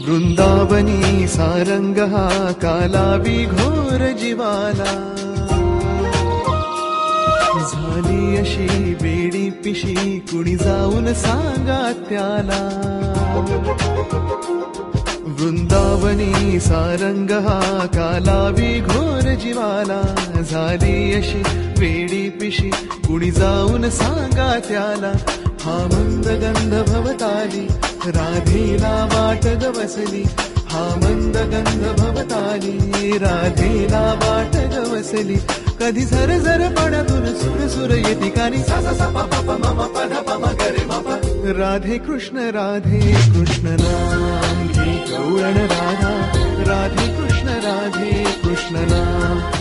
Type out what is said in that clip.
वृंदावनी सारंग हा कालावी घोर जीवाला, झाली अशी बेडी पिशी कुणी जाऊन सांगा त्याला. वृंदावनी सारंग हा कालावी घोर जीवाला, झाली अशी बेडी पिशी कुणी जाऊन सांगा त्याला. हा मंद गंध भवताली राधेला वाट ग बसली, हा मंद गंध भवताली राधेला वाट ग बसली. कधी झर झर पाण्यातून सुर सुर येती कानी, सा सा सा पा पा मम पध पम गरे मप. राधे कृष्ण नाम घे गौरण राधा, राधे कृष्ण नाम.